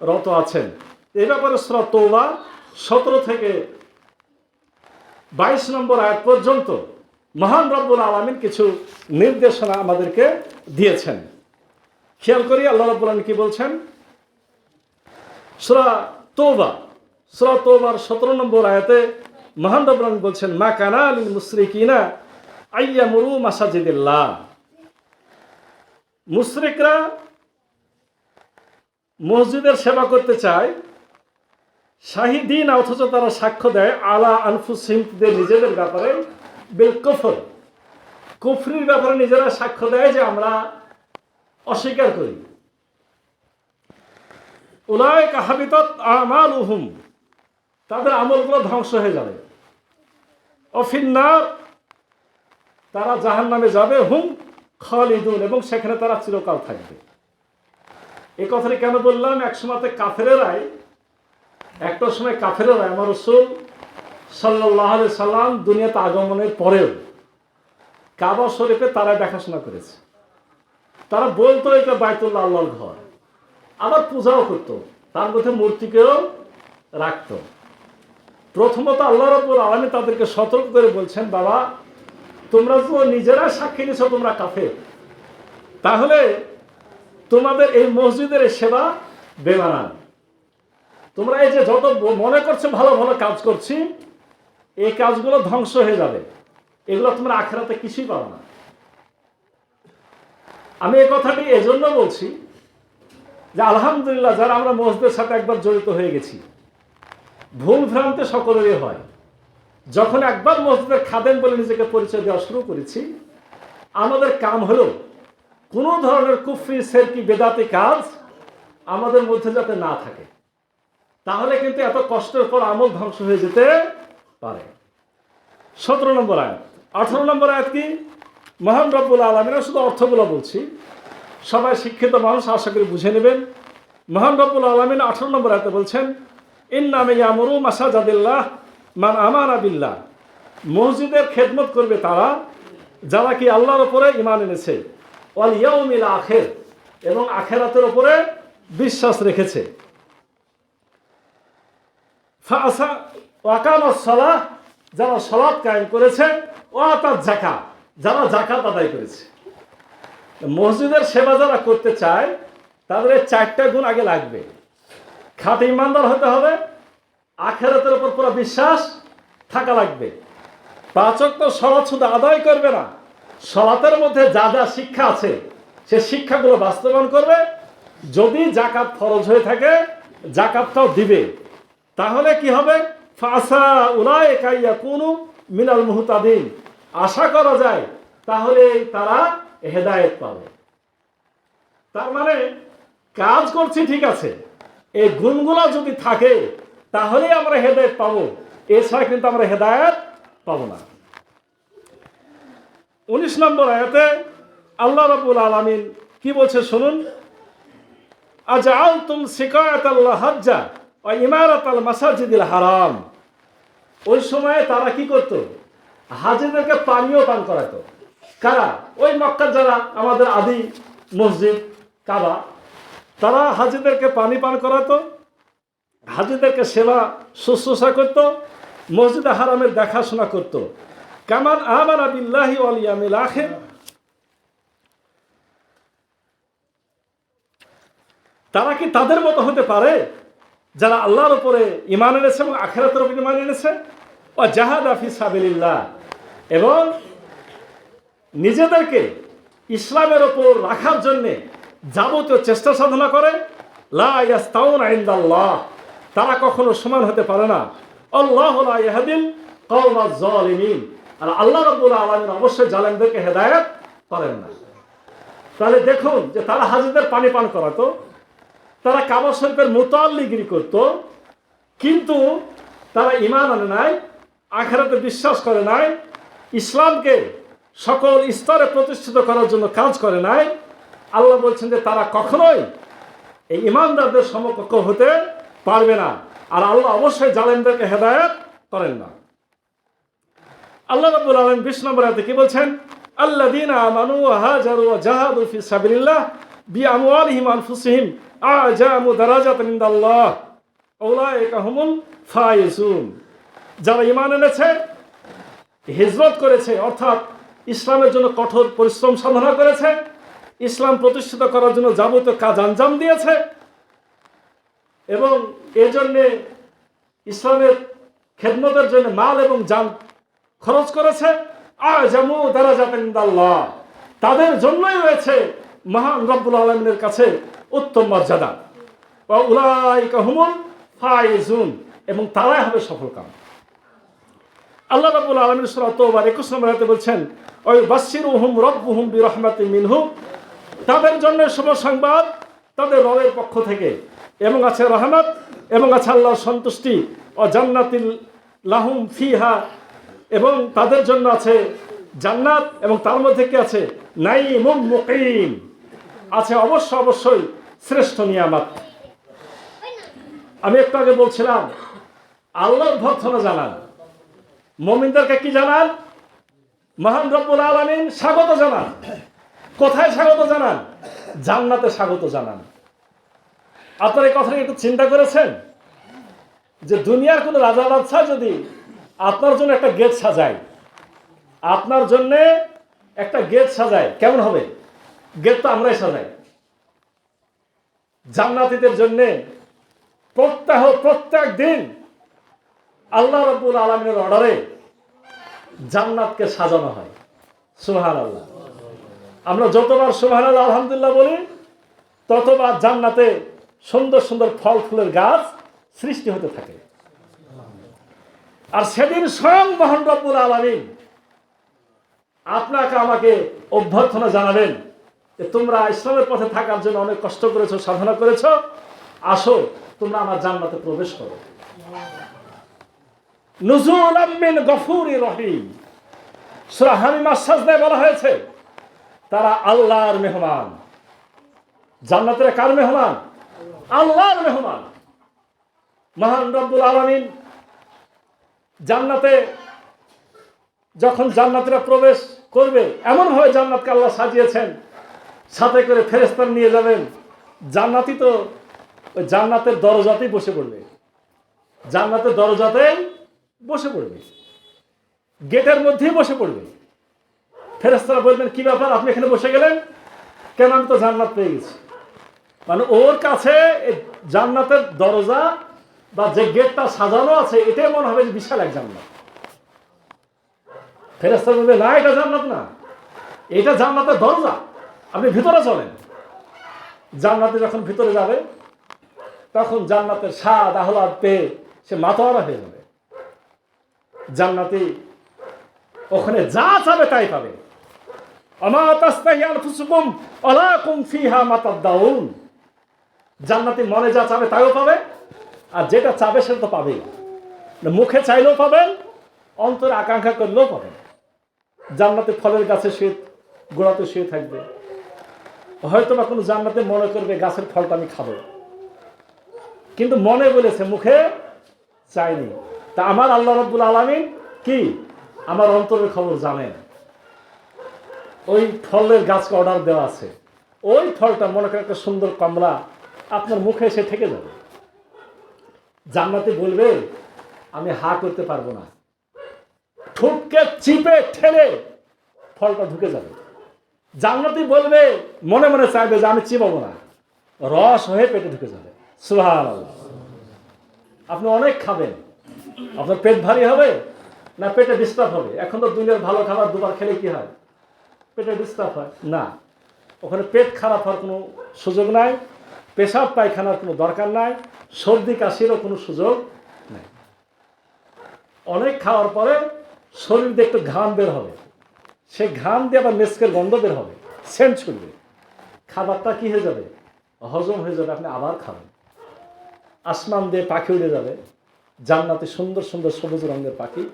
রত আছেন। এই ব্যাপারে সূরা তাওবা 17 থেকে 22 নম্বর আয়াত পর্যন্ত মহান রব্বুল আলামিন কিছু নির্দেশনা আমাদেরকে দিয়েছেন। খেয়াল করি আল্লাহ রাব্বুল আলামিন কি বলছেন। সূরা তাওবার 17 নম্বর আয়াতে মহান রব্বুল আলামিন বলছেন, মা কানা লিল মুশরিকিনা আইয়ামুরু মাসাজিদিল্লাহ। মুশরিকরা মসজিদের সেবা করতে চায়, শাহিদিন অথচ তারা সাক্ষ্য দেয় আলা আনফুসিহিম, নিজেদের ব্যাপারে, বিল কুফর, কুফরির ব্যাপারে নিজেরা সাক্ষ্য দেয় যে আমরা অস্বীকার করি। উলাইকা হাবিতাত আমালুহুম, তাদের আমলগুলো ধ্বংস হয়ে যাবে। অফিন্নার, তারা জাহান্নামে যাবে। হুম খালিদুন, এবং সেখানে তারা চিরকাল থাকবে। এই কথাটি কেন বললাম? একসময় কাফেরেরাই, একটা সময় কাফেরেরাই আমার রাসূল সাল্লাল্লাহু আলাইহি সাল্লাম দুনিয়াতে আগমনের পরেও কাবা শরীফে তারা দেখাশোনা করেছে। তারা বলতো এটা বাইতুল্লাহ, আল্লাহর ঘর, আবার পূজাও করতো, তার মধ্যে মূর্তিকেও রাখত। প্রথমত আল্লাহ রাব্বুল আলামিন তাদেরকে সতর্ক করে বলছেন, বাবা তোমরা তো নিজেরা সাক্ষী নিছ তোমরা কাফের, তাহলে তোমাদের এই মসজিদের সেবা বেমানান। তোমরা এই যে যত মনে করছো ভালো ভালো কাজ করছি, এই কাজগুলো ধ্বংস হয়ে যাবে, এগুলো তোমরা আখিরাতে কিছুই পাবে না। আমি এই কথাটি এজন্য বলছি যে আলহামদুলিল্লাহ যারা আমরা মসজিদের সাথে একবার জড়িত হয়ে গেছি, ভুল ভ্রান্তি সকলেরই হয়। যখন একবার মসজিদের খাদেম বলে নিজেকে পরিচয় দেওয়া শুরু করেছি, আমাদের কাম হলো কোনো ধরনের কুফরি, শিরকি, বেদাতি কাজ আমাদের মধ্যে যাতে না থাকে, তাহলে কিন্তু এত কষ্টের পর আমল ধ্বংস হয়ে যেতে পারে। 17 নম্বর আয়াত। 18 নম্বর আয়াত কি? মহান রব্বুল আলামিন, শুধু অর্থগুলো বলছি, সবাই শিক্ষিত মানুষ আশা করি বুঝে নেবেন। মহান রব্বুল আলামিন 18 নম্বর আয়াতে বলছেন, ইন্নামা ইয়ামুরু মাসাজিদিল্লাহ মান আমানা বিল্লাহ, মসজিদের খেদমত করবে তারা যারা কি আল্লাহর উপরে ঈমান এনেছে, ওয়াল ইয়াউমিল আখির, এবং আখিরাতের উপরে বিশ্বাস রেখেছে। ফাআসা ওয়াকামাস সালাহ, যারা সালাত কায়েম করেছে, ওয়াতাজ যাকাত, যারা যাকাত আদায় করেছে। মসজিদের সেবা যারা করতে চায় তাদের 4টা গুণ আগে লাগবে। খাঁটি ইমানদার হতে হবে, আখিরাতের উপর পুরো বিশ্বাস থাকা লাগবে। 5 ওয়াক্ত সালাত শুধু আদায় করবে না, সালাতের মধ্যে যা যা শিক্ষা আছে সে শিক্ষাগুলো বাস্তবায়ন করবে। যদি যাকাত ফরজ হয়ে থাকে যাকাতটাও দিবে, তাহলে কি হবে? ফাসা উলাইকা ইয়াকুনু মিনাল মুহতাদিন, আশা করা যায় তাহলে তারা হেদায়েত পাবে। তার মানে কাজ করছি ঠিক আছে, এই গুণগুলো যদি থাকে তাহলেই আমরা হেদায়েত পাবো, এছাড়া কিন্তু আমরা হেদায়েত পাবো না। 19 নম্বর আয়াতে আল্লাহ রাব্বুল আলামিন কি বলছে শুনুন। আজআলতুম সিকায়াতাল হাজ্জা ওয়া ইমারাতাল মাসাজিদিল হারাম। ওই সময়ে তারা কি করত? হাজিদেরকে পানীয় পান করাতো। কারা? ওই মক্কার যারা আমাদের আদি মসজিদ কাবা, তারা হাজিদেরকে পানি পান করাতো, হাজিদেরকে সেবা শুশ্রূষা করত, মসজিদে হারামের দেখাশোনা করত। কামান আমানা বিল্লাহি ওয়াল ইয়াউমিল আখির, তারা কি তাদের মতো হতে পারে যারা আল্লাহর উপরে ঈমান এনেছে এবং আখিরাতের উপরে ঈমান এনেছে? ওয়া জাহাদা ফি সাবিলিল্লাহ, এবং নিজেদেরকে ইসলামের ওপর রাখার জন্যে যাবতীয় চেষ্টা সাধনা করে। লা ইয়াস্তাউনা ইনদাল্লাহ, তারা কখনো সমান হতে পারে না। আল্লাহু লা ইয়াহদিল কওমাজ জালিমিন, আর আল্লাহ রাব্বুল আলামিন অবশ্যই জালেমদেরকে হেদায়েত করেন না। তাহলে দেখুন যে তারা হাজিদের পানি পান করাতো, তারা কাবা শরীফের মুতাআল্লিগিরি করত, কিন্তু তারা ঈমান আনে নাই, আখিরাতে বিশ্বাস করে নাই, ইসলামকে সকল স্তরে প্রতিষ্ঠিত করার জন্য কাজ করে নাই। আল্লাহ বলছেন যে তারা কখনোই এই ঈমানদারদের সমকক্ষ হতে পারবে না, আর আল্লাহ অবশ্যই জালেমদেরকে হেদায়েত করেন না। আল্লাহ রাব্বুল আলামিন 20 নম্বর আয়াতে কি বলছেন? আল্লাযীনা আমানু ওয়া হাজারু ওয়া জাহাদু ফি সাবিলিল্লাহ বিআমওয়ালিহিম ওয়া আনফুসিহিম আ'জামু দারাজাতান ইনদাল্লাহ উলাইকা হুমুল ফায়েজুন। যারা ঈমান এনেছে, হিজরত করেছে, অর্থাৎ ইসলামের জন্য কঠোর পরিশ্রম সাধনা করেছে, ইসলাম প্রতিষ্ঠিত করার জন্য যাবতীয় কাজ আঞ্জাম দিয়েছে, এবং এর জন্যে ইসলামের খেদমতের জন্য মাল এবং জান খরচ করেছে, আ'জামু দারাজাতান ইনদাল্লাহ, তাদের জন্যই রয়েছে মহান রব্বুল আলামিনের কাছে উত্তম মর্যাদা। ওয়া উলাইকা হুমুল ফায়েজুন, এবং তারাই হবে সফলকাম। আল্লাহ রাব্বুল আলামিন সূরা তাওবার 21 নম্বর আয়াতে বলছেন, ওয়া ইউবাশশিরুহুম রাব্বুহুম বিরহমাতিন মিনহু, তাদের জন্য শুভ সংবাদ তাদের রবের পক্ষ থেকে, এবং আছে রহমত, এবং আছে আল্লাহর সন্তুষ্টি, ও জান্নাতিল লাহুম ফিহা, এবং তাদের জন্য আছে জান্নাত, এবং তার মধ্যে কি আছে? নাঈমুম মুকিম, আছে অবশ্যই শ্রেষ্ঠ নিয়ামত। আমি একটু আগে বলছিলাম আল্লাহর ভর্ৎসনা জানান, মুমিনদেরকে কি জানান? মহান রব্বুল আলামিন স্বাগত জানান। কোথায় স্বাগত জানান? জান্নাতে স্বাগত জানান। আপনারা এই কথাটা একটু চিন্তা করেছেন যে দুনিয়ার কোনো রাজা বাদশাহ যদি আপনার জন্য একটা গেট সাজায়, আপনার জন্য একটা গেট সাজায়, কেমন হবে? গেট তো আমরাই সাজাই। জান্নাতীদের জন্য প্রত্যেক দিন আল্লাহ রাব্বুল আলামিনের অর্ডারে জান্নাতকে সাজানো হয়। সুবহানাল্লাহ। আমরা যতবার সুবহানাল্লাহ আলহামদুলিল্লাহ বলি, ততবার জান্নাতে সুন্দর সুন্দর ফল ফুলের গাছ সৃষ্টি হতে থাকে। আর সেদিন স্বয়ং মহান রব্বুল আলামিন আপনাকে আমাকে অভ্যর্থনা জানাবেন যে তোমরা ইসলামের পথে থাকার জন্য অনেক কষ্ট করেছো, সাধনা করেছো, আসো তোমরা আমার জান্নাতে প্রবেশ করো। নুজুলাম মিন গফুরির রহিম, সূরা হামিমার সাজদায় বলা হয়েছে তারা আল্লাহর মেহমান। জান্নাতের কার মেহমান? আল্লাহর মেহমান। মহান রব্বুল আলামিন জান্নাতে যখন জান্নাতীরা প্রবেশ করবে, এমন ভাবে জান্নাতকে আল্লাহ সাজিয়েছেন, সাথে করে ফেরেশতারা নিয়ে যাবেন। জান্নাতি তো ওই জান্নাতের দরজাতেই বসে পড়বে, জান্নাতের দরজাতেই বসে পড়বে, গেটের মধ্যেই বসে পড়বে। ফেরেশতারা বলবেন, কি ব্যাপার আপনি এখানে বসে গেলেন কেন? আমি তো জান্নাত পেয়ে গেছি। মানে ওর কাছে জান্নাতের দরজা বা যে গেটটা সাজানো আছে, এটাই মনে হবে বিশাল এক জান্নাত। ফেরেশতারা বলবে, না এটা জান্নাত না, এটা জান্নাতের দরজা, আপনি ভিতরে চলেন। জান্নাতে যখন ভিতরে যাবে, তখন জান্নাতের স্বাদ আহ্লাদ পেয়ে সে মাতোয়ারা হয়ে যাবে। জান্নাতি ওখানে যা চাবে তাই পাবে। আমা তাস্তাহি আনফুসুকুম ওয়ালাকুম ফিহা মা তাদউন, জান্নাতি মনে যা চাবে তাইও পাবে, আর যেটা চাবে সেটা তো পাবেই। মুখে চাইলেও পাবেন, অন্তরে আকাঙ্ক্ষা করলেও পাবেন। জান্নাতে ফলের গাছে শুয়ে, গোড়াতে শুয়ে থাকবে, হয়তো বা কোনো জান্নাতে মনে করবে গাছের ফলটা আমি খাবো, কিন্তু মনে বলেছে, মুখে চাইনি। তা আমার আল্লাহ রাব্বুল আলামিন কি আমার অন্তরের খবর জানেন। ওই ফলের গাছকে অর্ডার দেওয়া আছে, ওই ফলটা মনে করেন একটা সুন্দর কমলা আপনার মুখে এসে ঠেকে যাবে। জান্নাতে বলবে আমি হা করতে পারবো না, ঠুককে চিপে ঠেলে ফলটা ঢুকে যাবে। জান্নাতি বলবে মনে মনে চাইবে যে আমি চিবাবো না, রস হয়ে পেটে ঢুকে যাবে। সুবহানাল্লাহ। আপনি অনেক খাবেন, আপনার পেট ভারী হবে না পেটে ডিস্টার্ব হবে? এখন তো দুনিয়ার ভালো খাবার দুবার খেলে কি হয়? পেটে ডিস্টার্ব হয় না। ওখানে পেট খারাপ হওয়ার কোনো সুযোগ নাই, পেশাব পায়খানার কোনো দরকার নাই, সর্দি কাশিরও কোনো সুযোগ নেই। অনেক খাওয়ার পরে শরীর দিয়ে একটু ঘাম বের হবে, সে ঘাম দিয়ে আবার মেস্কের গন্ধ বের হবে, সেন্ট ছুটবে, খাবারটা কি হয়ে যাবে? হজম হয়ে যাবে, আপনি আবার খাবেন। আসমান দিয়ে পাখি উড়ে যাবে, জান্নাতে সুন্দর সুন্দর সবুজ রঙের পাখি।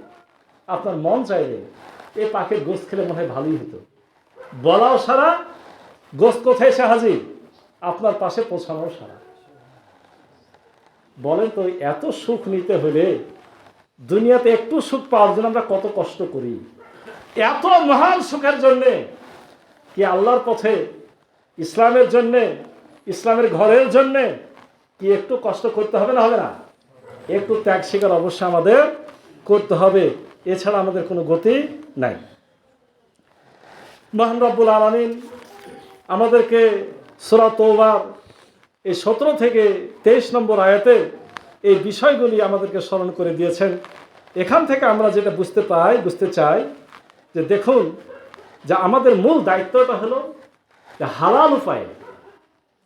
আপনার মন চাইবে এই পাখির গোস্ত খেলে মনে হয় ভালোই হতো। বলাও সারা, গোস্ত কোথায় এসে হাজির? আপনার পাশে পৌঁছানোও সারা। বলেন তো, এত সুখ নিতে হলে দুনিয়াতে একটু সুখ পাওয়ার জন্য আমরা কত কষ্ট করি। এত মহান সুখের জন্যে কি আল্লাহর পথে, ইসলামের জন্যে, ইসলামের ঘরের জন্যে কি একটু কষ্ট করতে হবে না? হবে না? একটু ত্যাগ স্বীকার অবশ্যই আমাদের করতে হবে, এছাড়া আমাদের কোনো গতি নাই। মহান রব্বুল আলামিন আমাদেরকে সূরা তওবার এই 17 থেকে 23 নম্বর আয়াতে এই বিষয়গুলি আমাদেরকে স্মরণ করে দিয়েছেন। এখান থেকে আমরা যেটা বুঝতে চাই যে দেখুন, যে আমাদের মূল দায়িত্বটা হলো যে হালাল উপায়ে,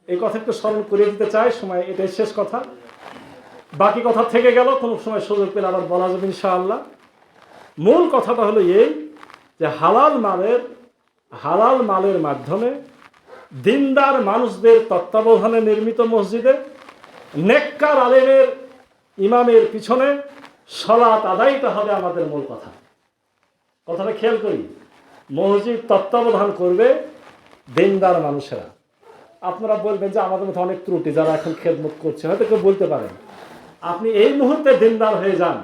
এই কথা একটু স্মরণ করিয়ে দিতে চাই। সময় এটাই শেষ কথা, বাকি কথা থেকে গেল, কোনো সময় সুযোগ পেলে আবার বলা যাবে ইনশাআল্লাহ। মূল কথাটা হলো এই যে হালাল মালের মাধ্যমে দিনদার মানুষদের তত্ত্বাবধানে নির্মিত মসজিদে নেককার আলেমের ইমামের পিছনে সালাত আদায়টা হবে আমাদের মূল কথা। কথাটা খেয়াল করি, মসজিদ তত্ত্বাবধান করবে দিনদার মানুষেরা। আপনারা বলবেন যে আমাদের মধ্যে অনেক ত্রুটি, যারা এখন খেদমত করছে হয়তো কেউ বলতে পারেন। আপনি এই মুহূর্তে দিনদার হয়ে যান,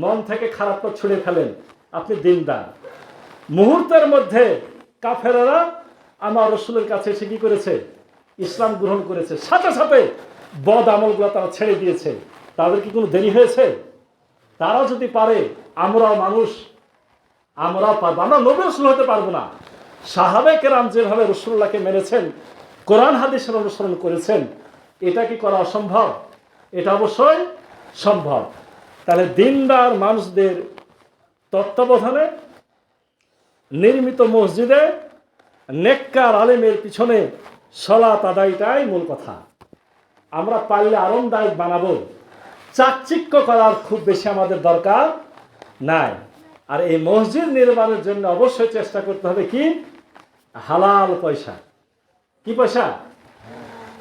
মন থেকে খারাপটা ছুঁড়ে ফেলেন, আপনি দিনদার। মুহূর্তের মধ্যে কাফেরেরা আমার রাসূলের কাছে এসে কি করেছে? ইসলাম গ্রহণ করেছে, সাথে সাথে বদ আমলগুলো তারা ছেড়ে দিয়েছে। তাদের কি কোনো দেরি হয়েছে? তারা যদি পারে, আমরাও মানুষ, আমরাও পারবো। আমরা নবী রাসূল হতে পারবো না, সাহাবে কেরাম যেভাবে রাসূলুল্লাহকে মেনেছেন, কোরআন হাদিসের অনুসরণ করেছেন, এটা কি করা অসম্ভব? এটা অবশ্যই সম্ভব। তাহলে দিনদার মানুষদের তত্ত্বাবধানে নির্মিত মসজিদে নেককার আলেমের পিছনে সালাত আদায়টাই মূল কথা। আমরা পারলে আরামদায়ক বানাবো, চাকচিক্য করার খুব বেশি আমাদের দরকার নাই। আর এই মসজিদ নির্মাণের জন্য অবশ্যই চেষ্টা করতে হবে কি? হালাল পয়সা। কি পয়সা?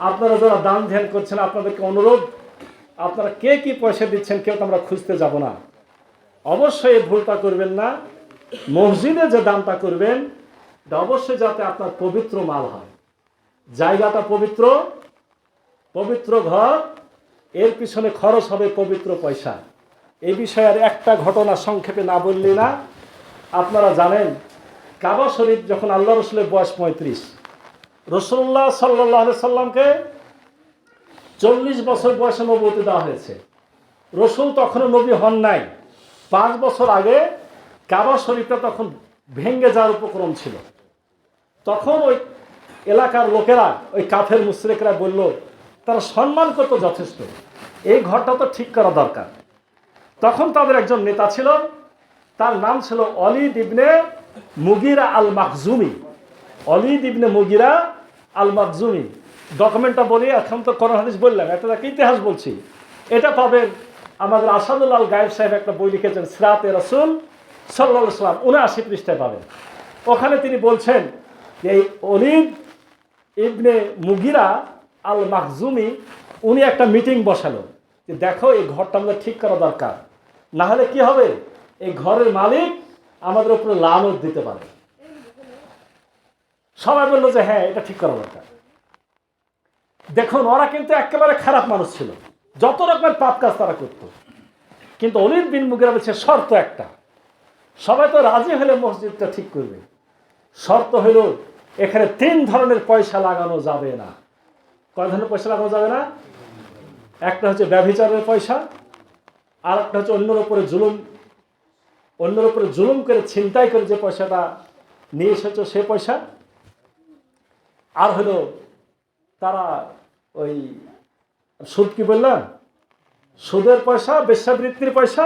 আপনারা যারা দান ধ্যান করছেন, আপনাদেরকে অনুরোধ, আপনারা কে কি পয়সা দিচ্ছেন কেউ তো আমরা খুঁজতে যাব না। অবশ্যই এই ভুলটা করবেন না। মসজিদে যে দানটা করবেন এটা অবশ্যই যাতে আপনার পবিত্র মাল হয়, জায়গাটা পবিত্র, পবিত্র ঘর, এর পিছনে খরচ হবে পবিত্র পয়সা। এই বিষয়ে আর একটা ঘটনা সংক্ষেপে না বললে না। আপনারা জানেন, কাবা শরীফ যখন আল্লাহ রসুলের বয়স 35, রাসূলুল্লাহ সাল্লাল্লাহু আলাইহি সাল্লামকে 40 বছর বয়সে নবুয়ত দেওয়া হয়েছে। রসুল তখনও নবী হন নাই। 5 বছর আগে কাবা শরীফটা তখন ভেঙে যাওয়ার উপক্রম ছিল। তখন ওই এলাকার লোকেরা, ওই কাফের মুশরিকরা বলল, তারা সম্মান করতো যথেষ্ট, এই ঘরটা তো ঠিক করা দরকার। তখন তাদের একজন নেতা ছিল, তার নাম ছিল ওলীদ ইবনে মুগিরা আল মাখজুমি। ওলীদ ইবনে মুগিরা আল মাখজুমি। ডকুমেন্টটা বলি, এখন তো কোরআন হাদিস বললাম, এটা একটা ইতিহাস বলছি। এটা পাবেন আমাদের আসাদুল আল গায়েব সাহেব একটা বই লিখেছেন, সিরাতে রাসূল সাল্লাল্লাহু আলাইহি ওয়াসাল্লাম, 79 পৃষ্ঠায় পাবেন। ওখানে তিনি বলছেন যে এই ওলীদ ইবনে মুগিরা আল মাখজুমি উনি একটা মিটিং বসালো যে দেখো এই ঘরটা আমাদের ঠিক করা দরকার, না হলে কি হবে, এই ঘরের মালিক আমাদের উপরে লানত দিতে পারে। সবাই বললো যে হ্যাঁ এটা ঠিক করা দরকার। দেখুন ওরা কিন্তু একেবারে খারাপ মানুষ ছিল, যত রকমের পাপ কাজ তারা করত। কিন্তু ওলীদ বিন মুগীরা বলছে শর্ত একটা, সবাই তো রাজি হলে মসজিদটা ঠিক করবে, শর্ত হইল এখানে 3 ধরনের পয়সা লাগানো যাবে না। কয় ধরনের পয়সা লাগানো যাবে না? একটা হচ্ছে ব্যভিচারের পয়সা, আর একটা হচ্ছে অন্যের উপরে জুলুম করে ছিনতাই করে যে পয়সাটা নিয়ে এসেছে সে পয়সা, আর হলো তারা ওই সুদ, কি বললাম, সুদের পয়সা, বেশ্যাবৃত্তির পয়সা,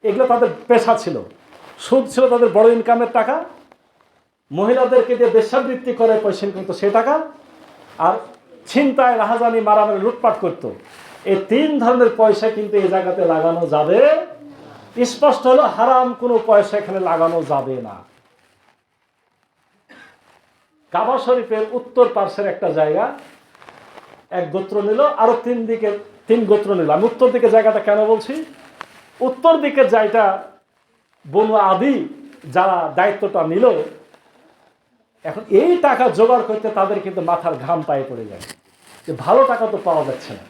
এগুলো তাদের পেশা ছিল। সুদ ছিল তাদের বড় ইনকামের টাকা, মহিলাদেরকে দিয়ে বেশ্যাবৃত্তি করে পয়সা ইনকাম করতো সে টাকা, আর ছিনতাই, রাহাজানি, মারামারি, লুটপাট করতো। এই 3 ধরনের পয়সা কিন্তু এই জায়গাতে লাগানো যাবে, স্পষ্ট হলো হারাম কোনো পয়সা এখানে লাগানো যাবে না। কাবা শরীফের উত্তর পার্শ্বের একটা জায়গা এক গোত্র নিল, আরো 3 গোত্র নিল। আমি উত্তর দিকে জায়গাটা কেন বলছি, উত্তর দিকের জায়গা বনু আদি যারা দায়িত্বটা নিল, এখন এই টাকা জোগাড় করতে তাদের কিন্তু মাথার ঘাম পায়ে পড়ে যায় যে ভালো টাকা তো পাওয়া যাচ্ছে না।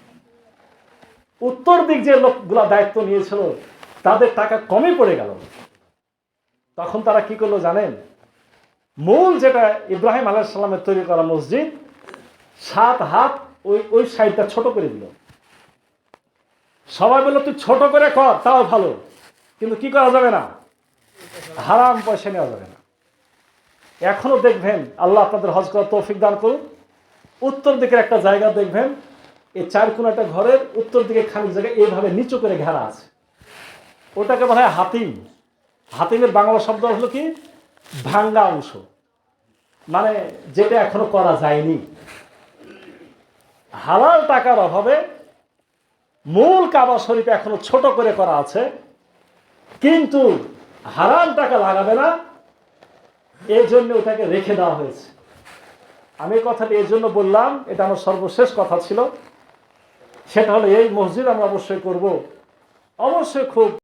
উত্তর দিক যে লোকগুলা দায়িত্ব নিয়েছিল তাদের টাকা কমে পড়ে গেল। তখন তারা কি করলো জানেন, মূল যেটা ইব্রাহিম আলাইহিস সালামের তৈরি করা মসজিদ, 7 হাত ওই সাইডটা ছোট করে দিল। সবাই বললো তুই ছোট করে কর, তাও ভালো, কিন্তু কি করা যাবে না, হারাম পয়সা নেওয়া যাবে না। এখনো দেখবেন, আল্লাহ আপনাদের হজ করার তৌফিক দান করুন, উত্তর দিকের একটা জায়গা দেখবেন, এই 4 কোণাটা ঘরের উত্তর দিকে খানিক জায়গা এইভাবে নিচু করে ঘেরা আছে, ওটাকে বলা হয় হাতিম। হাতিমের বাংলা শব্দ হলো কি, ভাঙ্গা অংশ, মানে যেটা এখনো করা যায়নি। হালাল টাকার অভাবে মূল কাবা শরীফ এখনো ছোট করে করা আছে, কিন্তু হারাম টাকা লাগাবে না, এর জন্য ওটাকে রেখে দেওয়া হয়েছে। আমি কথাটি এর জন্য বললাম, এটা আমার সর্বশেষ কথা ছিল। সেটা হলো এই মসজিদ আমরা অবশ্যই করব, অবশ্যই খুব